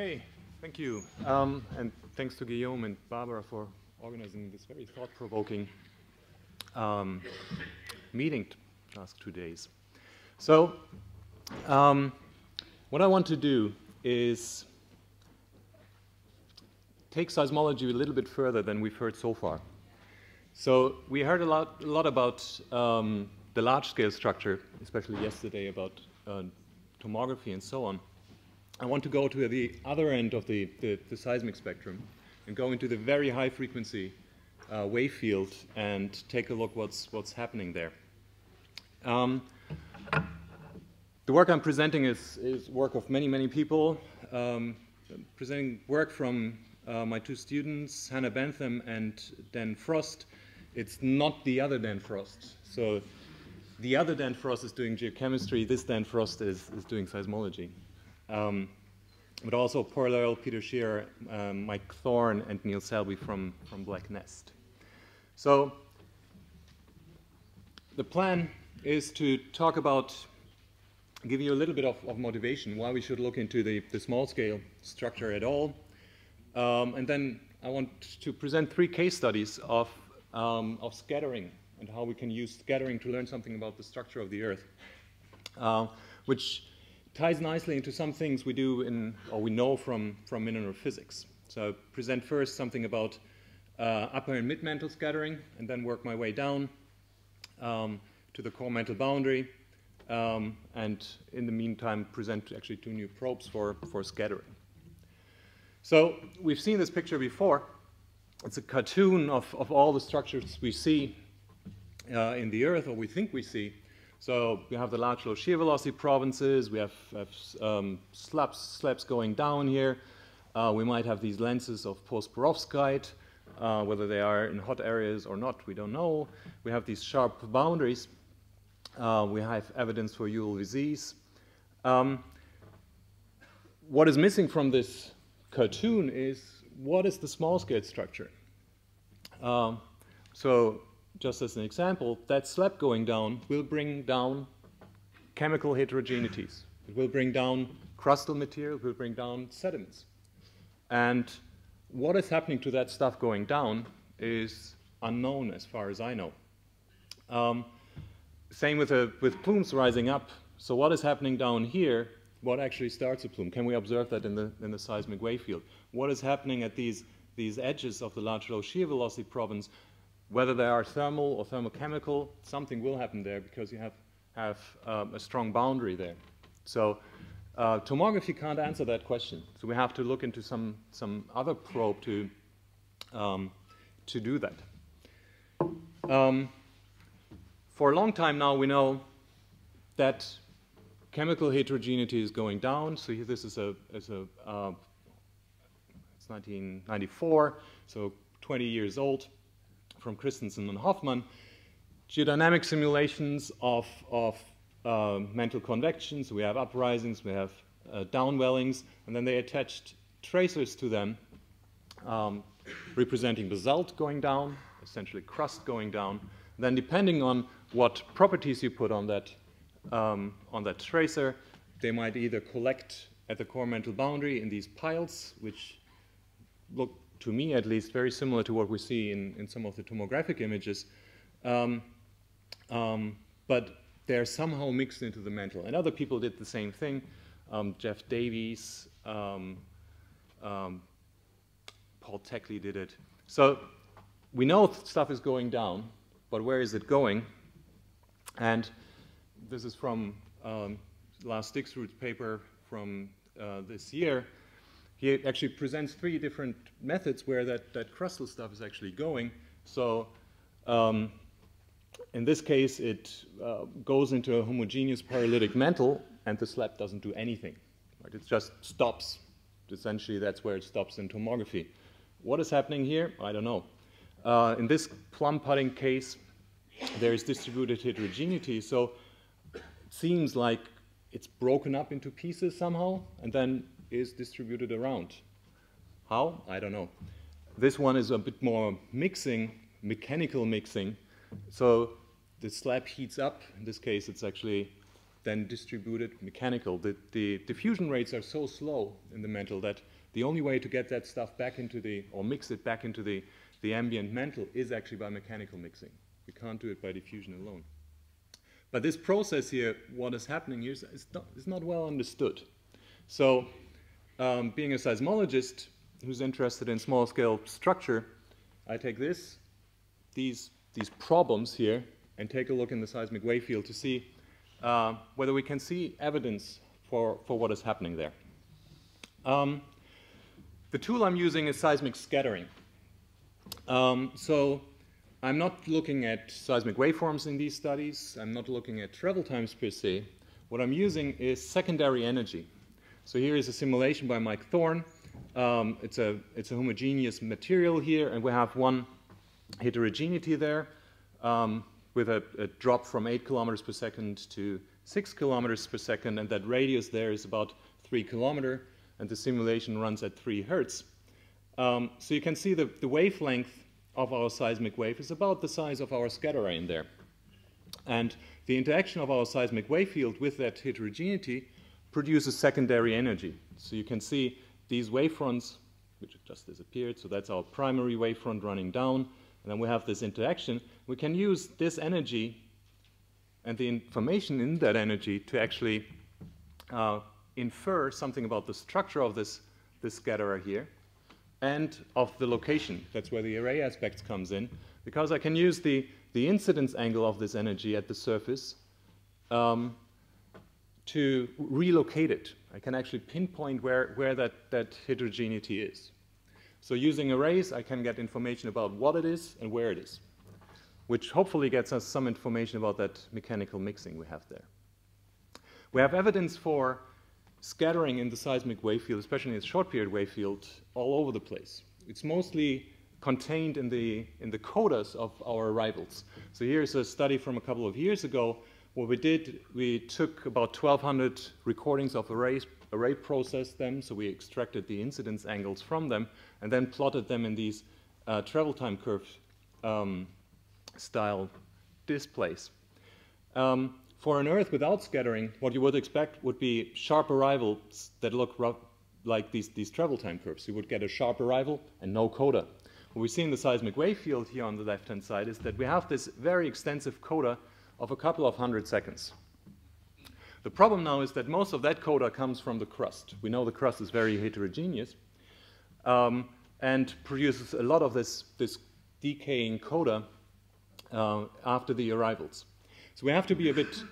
Okay, thank you. And thanks to Guillaume and Barbara for organizing this very thought-provoking meeting last 2 days. So, what I want to do is take seismology a little bit further than we've heard so far. So we heard a lot about the large-scale structure, especially yesterday about tomography and so on. I want to go to the other end of the seismic spectrum and go into the very high-frequency wave field and take a look what's happening there. The work I'm presenting is work of many people. Presenting work from my 2 students, Hannah Bentham and Dan Frost. It's not the other Dan Frost. So the other Dan Frost is doing geochemistry. This Dan Frost is doing seismology. But also Paul Earle, Peter Shearer, Mike Thorne, and Neil Selby from Black Nest. So the plan is to talk about, give you a little bit of motivation why we should look into the small-scale structure at all. And then I want to present 3 case studies of scattering and how we can use scattering to learn something about the structure of the Earth, which ties nicely into some things we do or we know from mineral physics. So I'll present first something about upper and mid-mantle scattering, and then work my way down to the core mantle boundary, and in the meantime present actually 2 new probes for scattering. So we've seen this picture before. It's a cartoon of all the structures we see in the Earth, or we think we see. So we have the large low shear velocity provinces, we have slabs going down here. We might have these lenses of post-perovskite, whether they are in hot areas or not, we don't know. We have these sharp boundaries. We have evidence for ULVZs. What is missing from this cartoon is what is the small-scale structure? So just as an example, that slab going down will bring down chemical heterogeneities. It will bring down crustal material, it will bring down sediments. And what is happening to that stuff going down is unknown as far as I know. Same with plumes rising up. So what is happening down here? What actually starts a plume? Can we observe that in the seismic wave field? What is happening at these edges of the large low shear velocity province? Whether they are thermal or thermochemical, something will happen there because you have a strong boundary there. So tomography can't answer that question. So we have to look into some other probe to do that. For a long time now, we know that chemical heterogeneity is going down. So here, this is it's 1994, so 20 years old, from Christensen and Hoffman. Geodynamic simulations of mantle convection. So we have uprisings, we have downwellings, and then they attached tracers to them, representing basalt going down, essentially crust going down. Then, depending on what properties you put on that tracer, they might either collect at the core mantle boundary in these piles, which look, to me at least, very similar to what we see in some of the tomographic images, but they're somehow mixed into the mantle. And other people did the same thing. Jeff Davies, Paul Techley did it. So we know stuff is going down, but where is it going? And this is from last Dixroot's paper from this year. He actually presents 3 different methods where that crustal stuff is actually going. So in this case, it goes into a homogeneous paralytic mantle, and the slab doesn't do anything. Right? It just stops. Essentially, that's where it stops in tomography. What is happening here? I don't know. In this plum pudding case, there is distributed heterogeneity. So it seems like it's broken up into pieces somehow, and then is distributed around. How? I don't know. This one is a bit more mixing, mechanical mixing. So the slab heats up. In this case, it's actually then distributed mechanical. The diffusion rates are so slow in the mantle that the only way to get that stuff back into the, or mix it back into the ambient mantle is actually by mechanical mixing. We can't do it by diffusion alone. But this process here, what is happening here, is not well understood. So being a seismologist who's interested in small-scale structure, I take these problems here and take a look in the seismic wave field to see whether we can see evidence for what is happening there. The tool I'm using is seismic scattering. So I'm not looking at seismic waveforms in these studies. I'm not looking at travel times per se. What I'm using is secondary energy. So here is a simulation by Mike Thorne. It's a homogeneous material here, and we have one heterogeneity there with a drop from 8 kilometers per second to 6 kilometers per second, and that radius there is about 3 kilometers, and the simulation runs at 3 hertz. So you can see the wavelength of our seismic wave is about the size of our scatter array in there. And the interaction of our seismic wave field with that heterogeneity produces secondary energy. So you can see these wavefronts, which just disappeared, so that's our primary wavefront running down, and then we have this interaction. We can use this energy and the information in that energy to actually infer something about the structure of this scatterer here, and of the location. That's where the array aspects comes in, because I can use the incidence angle of this energy at the surface to relocate it. I can actually pinpoint where that heterogeneity is. So using arrays, I can get information about what it is and where it is, which hopefully gets us some information about that mechanical mixing we have there. We have evidence for scattering in the seismic wave field, especially in the short period wave field, all over the place. It's mostly contained in the codas of our arrivals. So here's a study from a couple of years ago. What we did, we took about 1,200 recordings of array processed them, so we extracted the incidence angles from them, and then plotted them in these travel time curve style displays. For an Earth without scattering, what you would expect would be sharp arrivals that look like these travel time curves. You would get a sharp arrival and no coda. What we see in the seismic wave field here on the left-hand side is that we have this very extensive coda of a couple of 100 seconds. The problem now is that most of that coda comes from the crust. We know the crust is very heterogeneous and produces a lot of this decaying coda after the arrivals. So we have to be a bit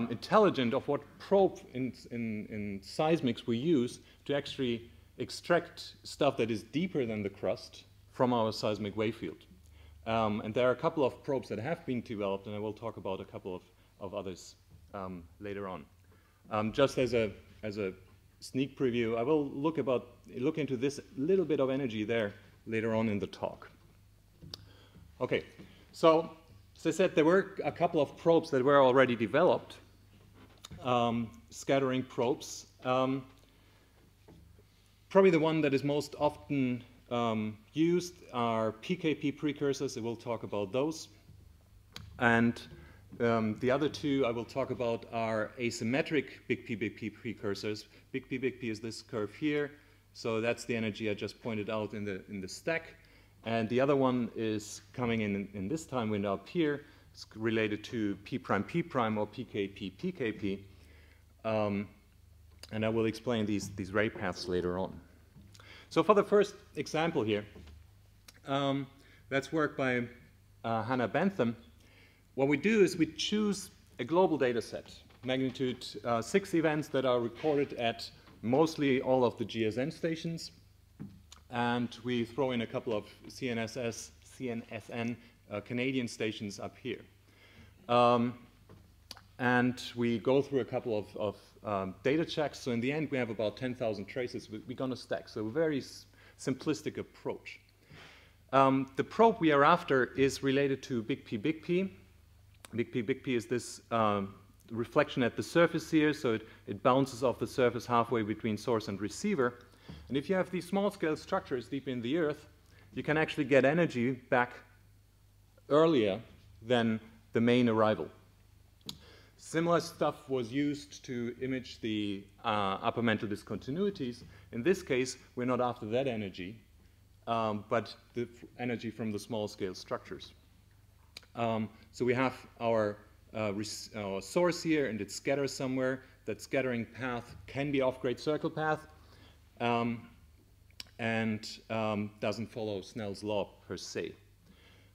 intelligent of what probe in seismics we use to actually extract stuff that is deeper than the crust from our seismic wave field. And there are a couple of probes that have been developed, and I will talk about a couple of others later on. Just as a sneak preview, I will look into this little bit of energy there later on in the talk. Okay, so as I said, there were a couple of probes that were already developed, scattering probes. Probably the one that is most often used are PKP precursors. I will talk about those. And the other two I will talk about are asymmetric big P precursors. Big P is this curve here. So that's the energy I just pointed out in the stack. And the other one is coming in this time window up here. It's related to P' or PKP. And I will explain these ray paths later on. So for the first example here, that's work by Hannah Bentham. What we do is we choose a global data set, magnitude 6 events that are recorded at mostly all of the GSN stations. And we throw in a couple of CNSN Canadian stations up here. And we go through a couple of data checks. So in the end, we have about 10,000 traces we're going to stack. So a very simplistic approach. The probe we are after is related to big P. Big P is this reflection at the surface here. So it bounces off the surface halfway between source and receiver. And if you have these small-scale structures deep in the Earth, you can actually get energy back earlier than the main arrival. Similar stuff was used to image the upper mantle discontinuities. In this case, we're not after that energy, but the energy from the small-scale structures. So we have our source here, and it scatters somewhere. That scattering path can be off-grade circle path, and doesn't follow Snell's law per se.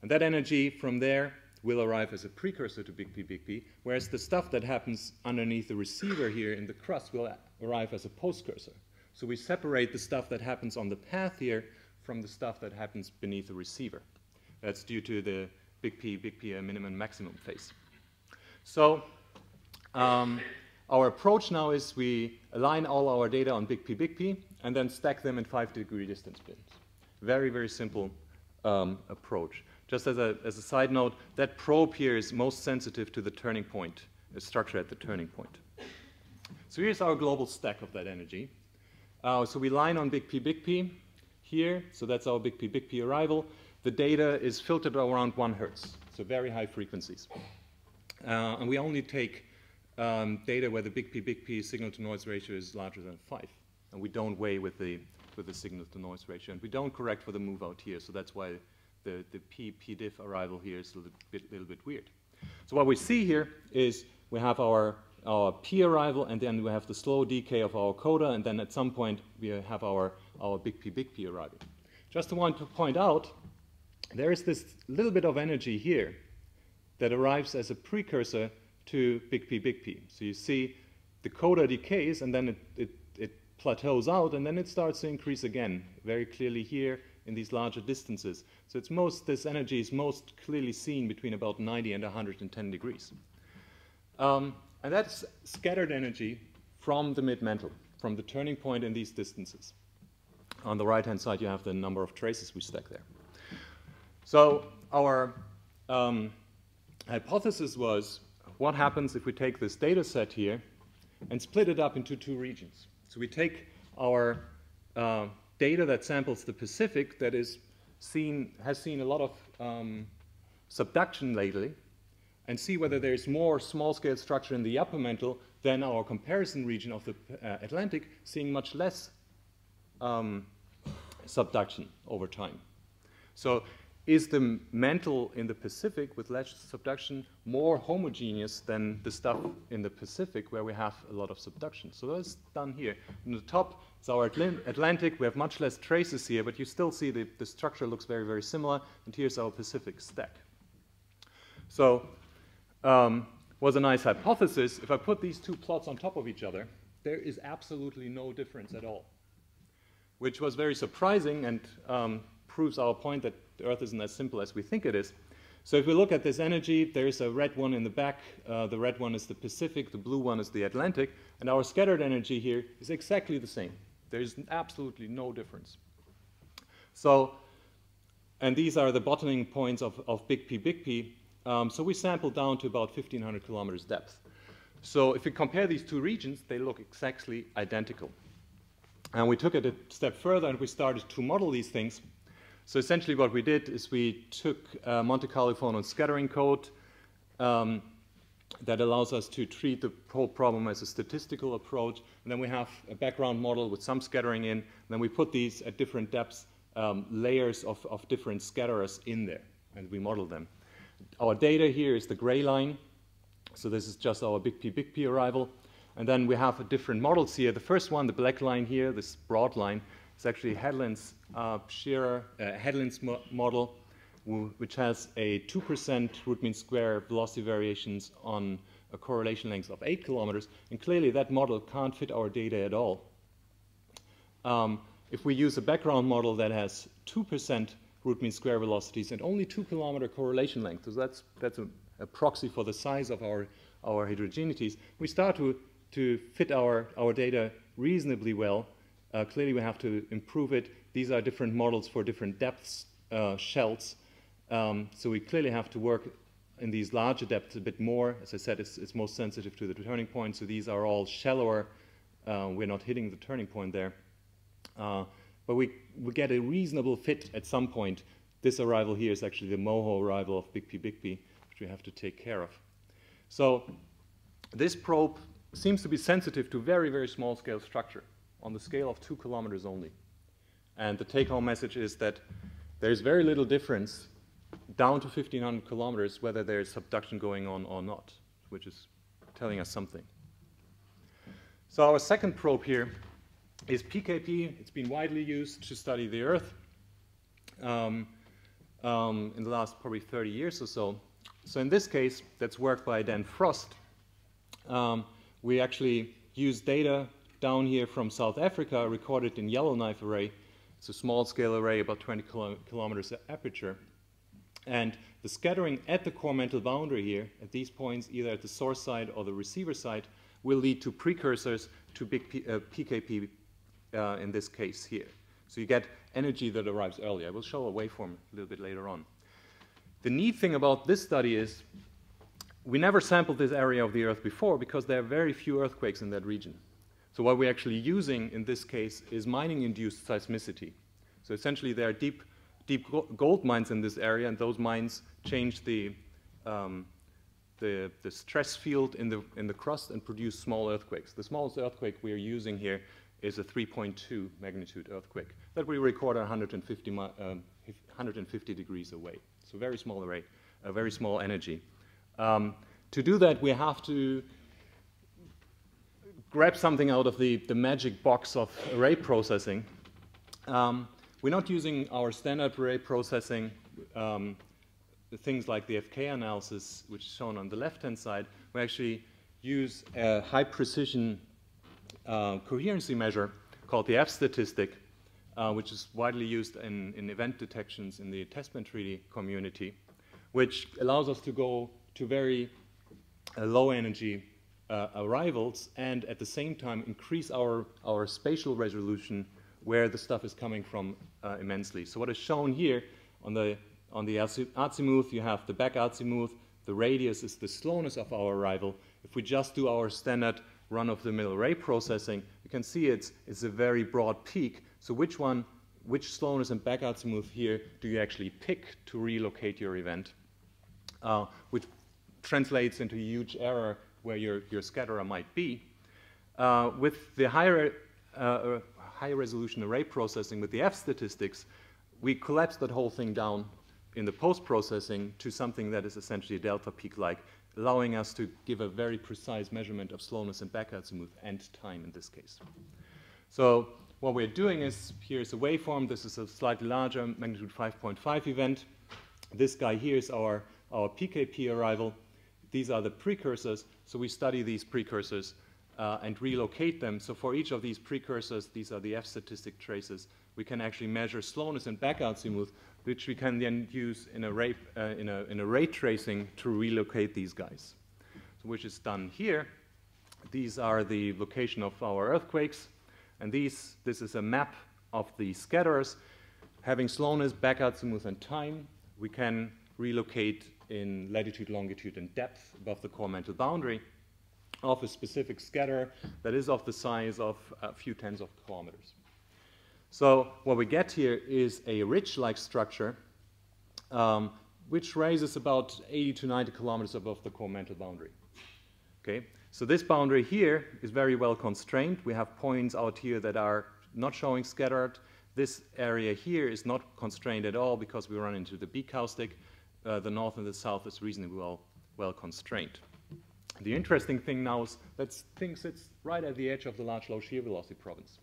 And that energy from there will arrive as a precursor to big P, whereas the stuff that happens underneath the receiver here in the crust will arrive as a postcursor. So we separate the stuff that happens on the path here from the stuff that happens beneath the receiver. That's due to the big P minimum maximum phase. So our approach now is we align all our data on big P, and then stack them in 5-degree distance bins. Very, very simple approach. Just as a side note, that probe here is most sensitive to the turning point, the structure at the turning point. So here's our global stack of that energy. So we line on big P here, so that's our big P arrival. The data is filtered around 1 Hertz, so very high frequencies. And we only take data where the big P signal-to-noise ratio is larger than 5. And we don't weigh with the signal-to-noise ratio. And we don't correct for the move out here, so that's why the P diff arrival here is a little bit weird. So what we see here is we have our P arrival, and then we have the slow decay of our coda, and then at some point we have our big P arrival. Just want to point out, there is this little bit of energy here that arrives as a precursor to big P. So you see the coda decays, and then it plateaus out, and then it starts to increase again, very clearly here in these larger distances. So this energy is most clearly seen between about 90 and 110 degrees. And that's scattered energy from the mid-mantle, from the turning point in these distances. On the right-hand side, you have the number of traces we stack there. So our hypothesis was, what happens if we take this data set here and split it up into 2 regions? So we take our data that samples the Pacific, that has seen a lot of subduction lately, and see whether there's more small-scale structure in the upper mantle than our comparison region of the Atlantic, seeing much less subduction over time. So is the mantle in the Pacific with less subduction more homogeneous than the stuff in the Pacific where we have a lot of subduction? So that's done here. On the top is our Atlantic. We have much less traces here, but you still see the structure looks very, very similar. And here's our Pacific stack. So was a nice hypothesis. If I put these 2 plots on top of each other, there is absolutely no difference at all, which was very surprising and proves our point that the Earth isn't as simple as we think it is. So if we look at this energy, there is a red one in the back. The red one is the Pacific. The blue one is the Atlantic. And our scattered energy here is exactly the same. There is absolutely no difference. So, and these are the bottoming points of big P. So we sampled down to about 1,500 kilometers depth. So if we compare these 2 regions, they look exactly identical. And we took it a step further, and we started to model these things. So essentially what we did is we took Monte Carlo phonon scattering code that allows us to treat the whole problem as a statistical approach. And then we have a background model with some scattering in. And then we put these at different depths, layers of different scatterers in there, and we model them. Our data here is the gray line. So this is just our big P arrival. And then we have different models here. The first one, the black line here, this broad line, is actually Hedlund's Hedlund's model, which has a 2% root mean square velocity variations on a correlation length of 8 kilometers. And clearly that model can't fit our data at all. If we use a background model that has 2% root mean square velocities and only 2 kilometer correlation length, so that's a proxy for the size of our heterogeneities, we start to fit our data reasonably well. Clearly we have to improve it. These are different models for different depths, shells. So we clearly have to work in these larger depths a bit more. As I said, it's most sensitive to the turning point, so these are all shallower. We're not hitting the turning point there. But we get a reasonable fit at some point. This arrival here is actually the MOHO arrival of big P, which we have to take care of. So this probe seems to be sensitive to very, very small scale structure on the scale of 2 kilometers only. And the take-home message is that there's very little difference down to 1,500 kilometers whether there's subduction going on or not, which is telling us something. So our second probe here is PKP. It's been widely used to study the Earth in the last probably 30 years or so. So in this case, that's work by Dan Frost. We actually use data down here from South Africa, recorded in Yellowknife array. It's a small-scale array, about 20 kilometers aperture. And the scattering at the core mantle boundary here, at these points, either at the source side or the receiver side, will lead to precursors to big PKP in this case here. So you get energy that arrives early. I will show a waveform a little bit later on. The neat thing about this study is we never sampled this area of the Earth before because there are very few earthquakes in that region. So what we're actually using in this case is mining-induced seismicity. So essentially there are deep gold mines in this area, and those mines change the stress field in the crust and produce small earthquakes. The smallest earthquake we are using here is a 3.2 magnitude earthquake that we record at 150 degrees away. So very small array, a very small energy. To do that, we have to grab something out of the magic box of array processing. We're not using our standard array processing, things like the FK analysis, which is shown on the left-hand side. We actually use a high-precision coherency measure called the F statistic, which is widely used in event detections in the testbed treaty community, which allows us to go to very low-energy arrivals and at the same time increase our spatial resolution where the stuff is coming from immensely. So what is shown here on the azimuth, you have the back azimuth. The radius is the slowness of our arrival. If we just do our standard run-of-the-mill array processing, you can see it's a very broad peak. So which slowness and back azimuth here do you actually pick to relocate your event, which translates into a huge error where your scatterer might be. With the high resolution array processing with the F statistics, we collapse that whole thing down in the post-processing to something that is essentially a delta peak-like, allowing us to give a very precise measurement of slowness and back azimuth and time in this case. So what we're doing is, here's a waveform. This is a slightly larger magnitude 5.5 event. This guy here is our PKP arrival. These are the precursors. So we study these precursors and relocate them. So for each of these precursors, these are the F statistic traces. We can actually measure slowness and back azimuth, which we can then use in a ray tracing to relocate these guys. So which is done here. These are the location of our earthquakes. And this is a map of the scatterers. Having slowness, back azimuth, and time, we can relocate in latitude, longitude, and depth above the core mantle boundary of a specific scatterer that is of the size of a few tens of kilometers. So what we get here is a ridge-like structure which raises about 80 to 90 kilometers above the core mantle boundary. Okay? So this boundary here is very well constrained. We have points out here that are not showing scattered. This area here is not constrained at all because we run into the B-caustic. The north and the south is reasonably well constrained. The interesting thing now is that thing sits right at the edge of the large low shear velocity province.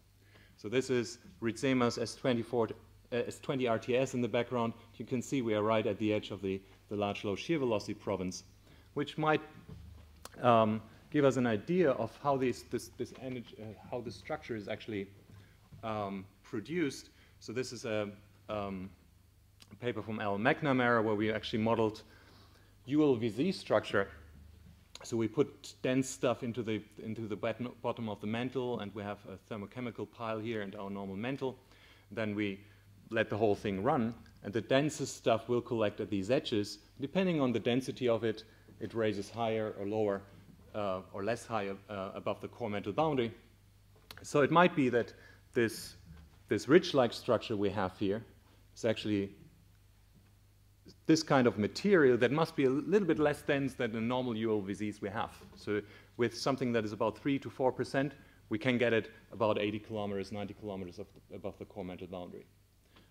So this is Ritsema's S20 RTS in the background. You can see we are right at the edge of the large low shear velocity province, which might give us an idea of how this energy, how the structure is actually produced. So this is a paper from Al McNamara where we actually modeled ULVZ structure. So we put dense stuff into the bottom of the mantle, and we have a thermochemical pile here and our normal mantle. Then we let the whole thing run, and the densest stuff will collect at these edges. Depending on the density of it, it raises higher or lower or less high above the core mantle boundary. So it might be that this ridge-like structure we have here is actually this kind of material that must be a little bit less dense than the normal ULVZs we have. So with something that is about 3 to 4%, we can get it about 80 kilometers, 90 kilometers above the core mantle boundary.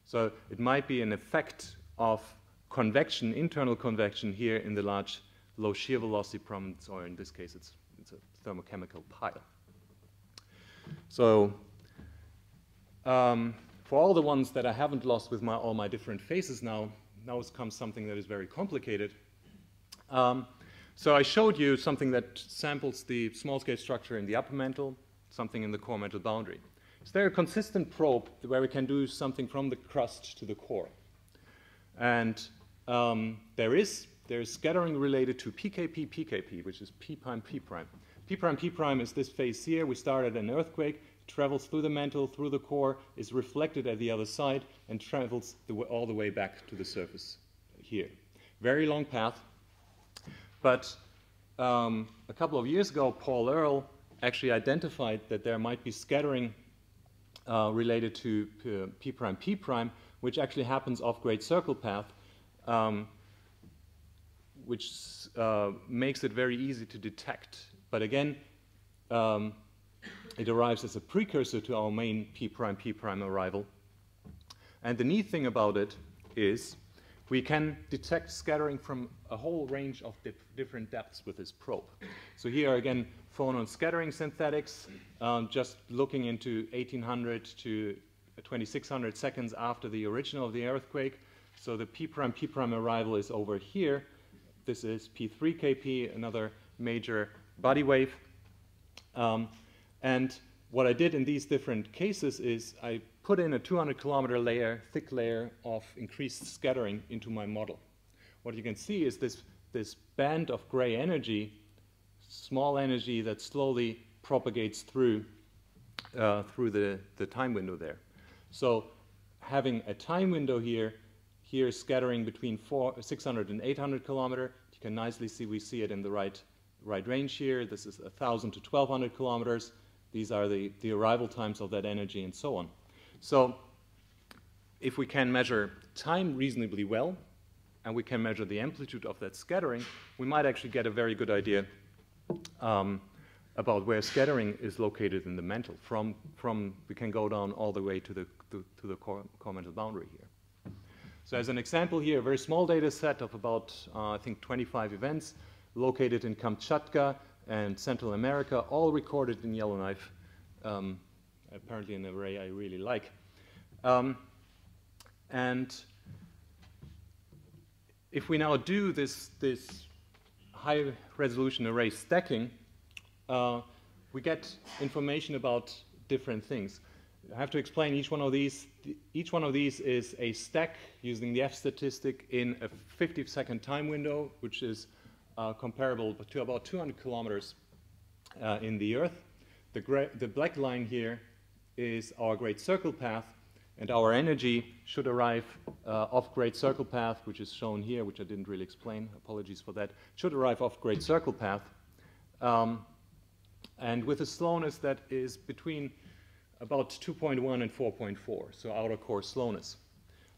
So it might be an effect of convection, internal convection here in the large low shear velocity prominence, or in this case it's a thermochemical pile. So for all the ones that I haven't lost with all my different phases now comes something that is very complicated. So I showed you something that samples the small-scale structure in the upper mantle, something in the core mantle boundary. Is there a consistent probe where we can do something from the crust to the core? And there is scattering related to PKP, which is P prime, P prime. P prime, P prime is this phase here. We start at an earthquake, travels through the mantle, through the core, is reflected at the other side, and travels all the way back to the surface here. Very long path. But a couple of years ago, Paul Earle actually identified that there might be scattering related to P prime, P prime, which actually happens off great circle path, which makes it very easy to detect. But again, it arrives as a precursor to our main P prime arrival. And the neat thing about it is we can detect scattering from a whole range of different depths with this probe. So here again, phonon scattering synthetics, just looking into 1800 to 2600 seconds after the original of the earthquake. So the P prime arrival is over here. This is P3KP, another major body wave. And what I did in these different cases is I put in a 200-kilometer layer, thick layer of increased scattering into my model. What you can see is this band of gray energy, small energy that slowly propagates through the time window there. So having a time window here is scattering between 600 and 800 kilometer. You can nicely see, we see it in the right range here. This is 1,000 to 1,200 kilometers. These are the arrival times of that energy and so on. So if we can measure time reasonably well, and we can measure the amplitude of that scattering, we might actually get a very good idea about where scattering is located in the mantle. We can go down all the way to the core mantle boundary here. So as an example here, a very small data set of about, I think, 25 events located in Kamchatka and Central America, all recorded in Yellowknife, apparently an array I really like. And if we now do this high-resolution array stacking, we get information about different things. I have to explain each one of these. Each one of these is a stack using the F statistic in a 50-second time window, which is comparable to about 200 kilometers in the Earth. The black line here is our great circle path, and our energy should arrive off great circle path, which is shown here, which I didn't really explain. Apologies for that. Should arrive off great circle path, and with a slowness that is between about 2.1 and 4.4, so outer core slowness.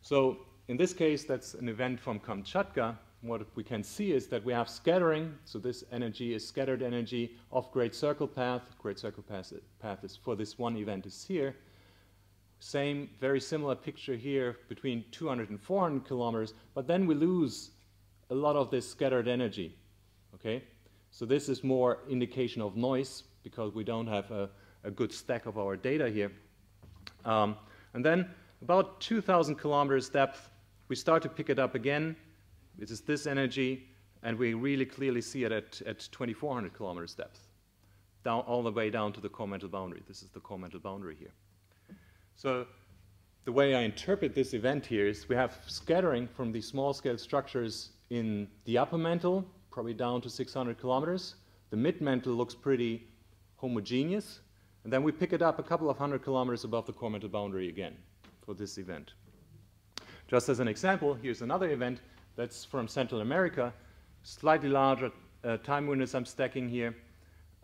So in this case, that's an event from Kamchatka. What we can see is that we have scattering, so this energy is scattered energy off great circle path. Great circle path is for this one event is here. Same, very similar picture here between 200 and 400 kilometers, but then we lose a lot of this scattered energy, okay? So this is more indication of noise because we don't have a good stack of our data here. And then about 2,000 kilometers depth, we start to pick it up again. It is this energy, and we really clearly see it at 2,400 kilometers depth, down all the way down to the core mantle boundary. This is the core mantle boundary here. So the way I interpret this event here is we have scattering from these small-scale structures in the upper mantle, probably down to 600 kilometers. The mid-mantle looks pretty homogeneous, and then we pick it up a couple of hundred kilometers above the core mantle boundary again for this event. Just as an example, here's another event that's from Central America, slightly larger time windows I'm stacking here.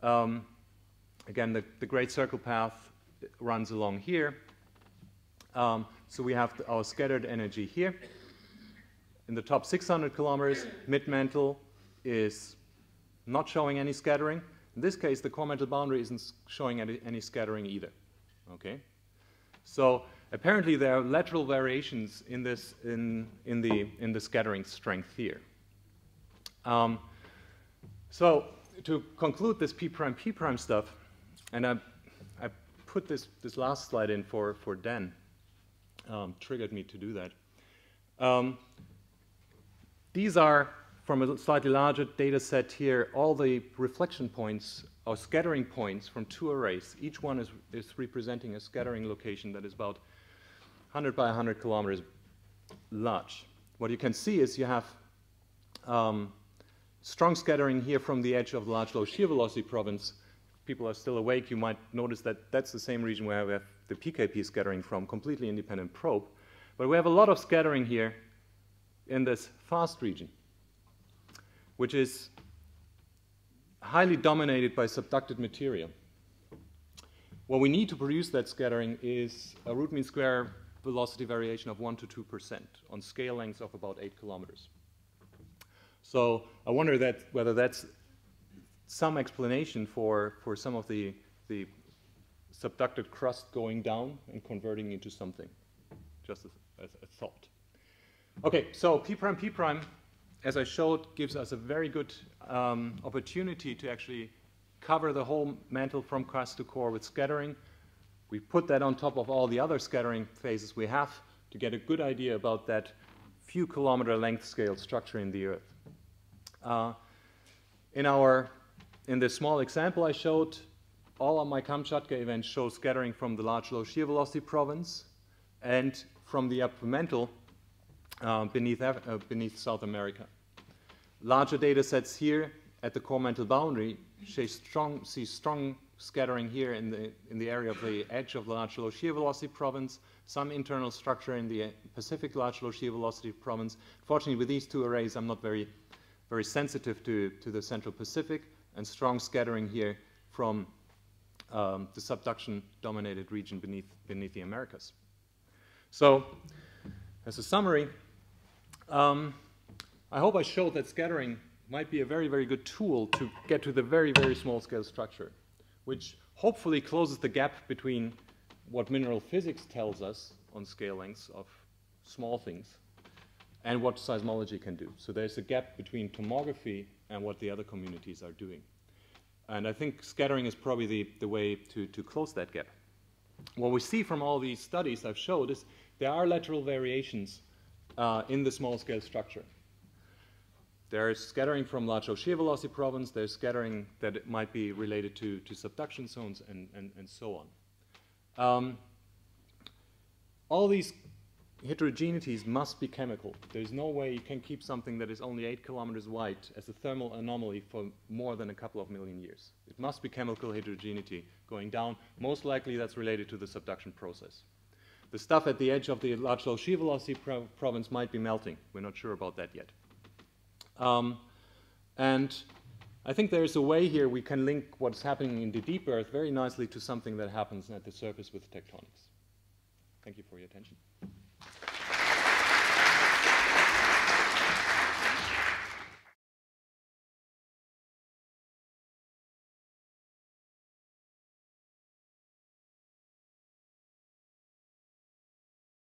Again, the great circle path runs along here. So we have our scattered energy here. in the top 600 kilometers, mid-mantle is not showing any scattering. In this case, the core mantle boundary isn't showing any scattering either. Okay, so apparently there are lateral variations in this in the scattering strength here. So to conclude this P prime stuff, and I put this last slide in for Dan, triggered me to do that. These are, from a slightly larger data set here, all the reflection points or scattering points from 2 arrays. Each one is representing a scattering location that is about 100 by 100 kilometers large. What you can see is you have strong scattering here from the edge of the large low shear velocity province. If people are still awake, you might notice that that's the same region where we have the PKP scattering from, completely independent probe. But we have a lot of scattering here in this fast region, which is highly dominated by subducted material. What we need to produce that scattering is a root mean square velocity variation of 1 to 2% on scale lengths of about 8 kilometers. So I wonder whether that's some explanation for some of the subducted crust going down and converting into something, just as a thought. Okay, so P prime, as I showed, gives us a very good opportunity to actually cover the whole mantle from crust to core with scattering. We put that on top of all the other scattering phases we have to get a good idea about that few kilometer length scale structure in the Earth. In this small example I showed, all of my Kamchatka events show scattering from the large low shear velocity province and from the upper mantle beneath South America. Larger data sets here at the core mantle boundary see strong scattering here in the area of the edge of the large low shear velocity province, some internal structure in the Pacific large low shear velocity province. Fortunately, with these 2 arrays, I'm not very sensitive to the Central Pacific, and strong scattering here from the subduction-dominated region beneath the Americas. So, as a summary, I hope I showed that scattering might be a very, very good tool to get to the very, very small scale structure, which hopefully closes the gap between what mineral physics tells us on scale lengths of small things and what seismology can do. So there's a gap between tomography and what the other communities are doing. And I think scattering is probably the way to close that gap. What we see from all these studies I've showed is there are lateral variations in the small scale structure. There is scattering from large low shear velocity province, there's scattering that it might be related to subduction zones and so on. All these heterogeneities must be chemical. There's no way you can keep something that is only 8 kilometers wide as a thermal anomaly for more than a couple of million years. It must be chemical heterogeneity going down. Most likely that's related to the subduction process. The stuff at the edge of the large low shear velocity province might be melting. We're not sure about that yet. And I think there's a way here we can link what's happening in the deep Earth very nicely to something that happens at the surface with tectonics. Thank you for your attention.